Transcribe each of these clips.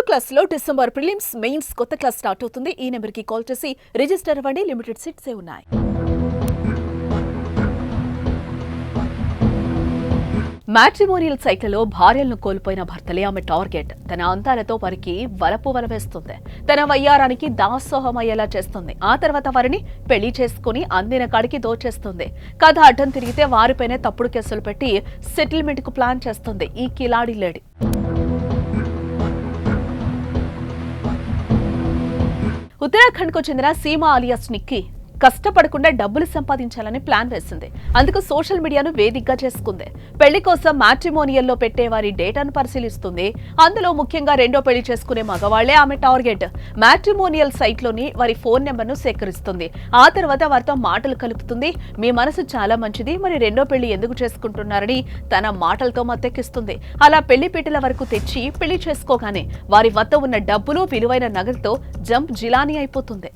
Class లో December prelims mains కొత్త class start అవుతుంది. ఈ నెంబర్ కి కాల్ చేసి రిజిస్టర్ అవ్వండి. లిమిటెడ్ సీట్సే ఉన్నాయి. మ్యాట్రిమోనియల్ సైట్లలో భార్యలను కోల్పోయిన భర్తలే ఆమె టార్గెట్. తన అందాలతో వారికి వలపు వలవేస్తుంది. తన వయ్యారానికి దాసోహమయ్యేలా చేస్తుంది. ఆ తర్వాత వారిని పెళ్లి చేసుకుని అందిన కాడికి దోచేస్తుంది. కథ అడ్డం తిరిగితే వారిపైనే తప్పుడు కేసులు పెట్టి సెటిల్మెంట్ కు ప్లాన్ చేస్తుంది ఈ కిలాడి లేడీ. ఉత్తరాఖండ్ కు చెందిన సీమా అలియాస్ నిక్కీ కష్టపడకుండా డబ్బులు సంపాదించాలని ప్లాన్ వేసింది. అందుకు సోషల్ మీడియాను వేదికగా చేసుకుంది. పెళ్లి కోసం మ్యాట్రిమోనియల్లో పెట్టే వారి డేటాను పరిశీలిస్తుంది. అందులో ముఖ్యంగా రెండో పెళ్లి చేసుకునే మగవాళ్లే ఆమె టార్గెట్. మ్యాట్రిమోనియల్ సైట్లోని వారి ఫోన్ నెంబర్ను సేకరిస్తుంది. ఆ తర్వాత వారితో మాటలు కలుపుతుంది. మీ మనసు చాలా మంచిది, మరి రెండో పెళ్లి ఎందుకు చేసుకుంటున్నారని తన మాటలతో మత్తెక్కిస్తుంది. అలా పెళ్లి పీటల వరకు తెచ్చి పెళ్లి చేసుకోగానే వారి వద్ద ఉన్న డబ్బులు, విలువైన నగదుతో జంప్ జిలానీ అయిపోతుంది.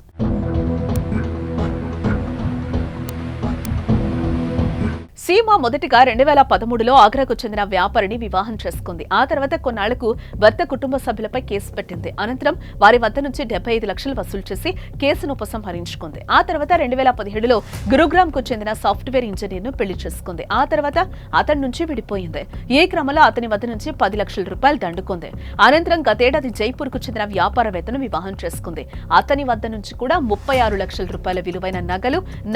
సీమా మొదటిగా 2013లో ఆగ్రాకు చెందిన వ్యాపారిని వివాహం చేసుకుంది. ఆ తర్వాత కొన్నాళ్లకు భర్త కుటుంబ సభ్యులపై కేసు పెట్టింది. అనంతరం వారి వద్ద నుంచి 75 లక్షలు వసూలు చేసి కేసును ఉపసంహరించుకుంది. ఆ తర్వాత 2017లో గురుగ్రామ్ కు చెందిన సాఫ్ట్వేర్ ఇంజనీర్ ను పెళ్లి చేసుకుంది. ఆ తర్వాత అతని నుంచి విడిపోయింది. ఈ క్రమంలో అతని వద్ద నుంచి 10 లక్షల రూపాయలు దండుకుంది. అనంతరం గతేడాది జైపూర్ కు చెందిన వ్యాపారవేత్తను వివాహం చేసుకుంది. అతని వద్ద నుంచి కూడా 36 లక్షల రూపాయల విలువైన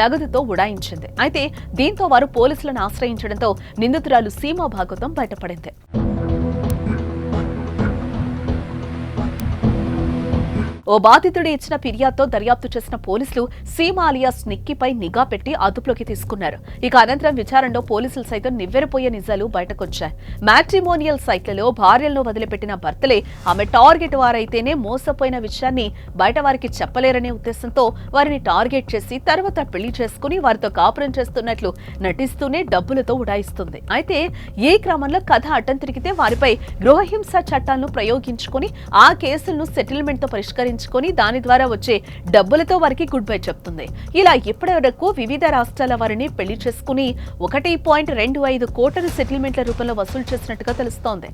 నగదుతో ఉడాయించింది. అయితే దీంతో వారు పోలీసులను ఆశ్రయించడంతో నిందితురాలు సీమా భాగవతం బయటపడింది. ఓ బాధితుడు ఇచ్చిన ఫిర్యాదుతో దర్యాప్తు చేసిన పోలీసులు సీమా అలియాస్ నిక్కీపై నిఘా పెట్టి అదుపులోకి తీసుకున్నారు. ఇక అనంతరం విచారణలో పోలీసులు సైతం నివ్వెరపోయే నిజాలు బయటకొచ్చాయి. మ్యాట్రిమోనియల్ సైట్లలో భార్యలను వదిలిపెట్టిన భర్తలే ఆమె టార్గెట్ వారైతేనే మోసపోయిన విషయాన్ని బయట వారికి చెప్పలేరనే ఉద్దేశంతో వారిని టార్గెట్ చేసి తర్వాత పెళ్లి చేసుకుని వారితో కాపురం చేస్తున్నట్లు నటిస్తూనే డబ్బులతో ఉడాయిస్తుంది. అయితే ఈ క్రమంలో కథ అడ్డం తిరిగితే వారిపై గృహహింస చట్టాలను ప్రయోగించుకుని ఆ కేసులను సెటిల్మెంట్ తో పరిష్కరించుకుని దాని ద్వారా వచ్చే డబ్బులతో వారికి గుడ్ బై చెప్తుంది. ఇలా ఇప్పటి వరకు వివిధ రాష్ట్రాల వారిని పెళ్లి చేసుకుని 1.25 కోట్ల సెటిల్మెంట్ల రూపంలో వసూలు చేసినట్టుగా తెలుస్తోంది.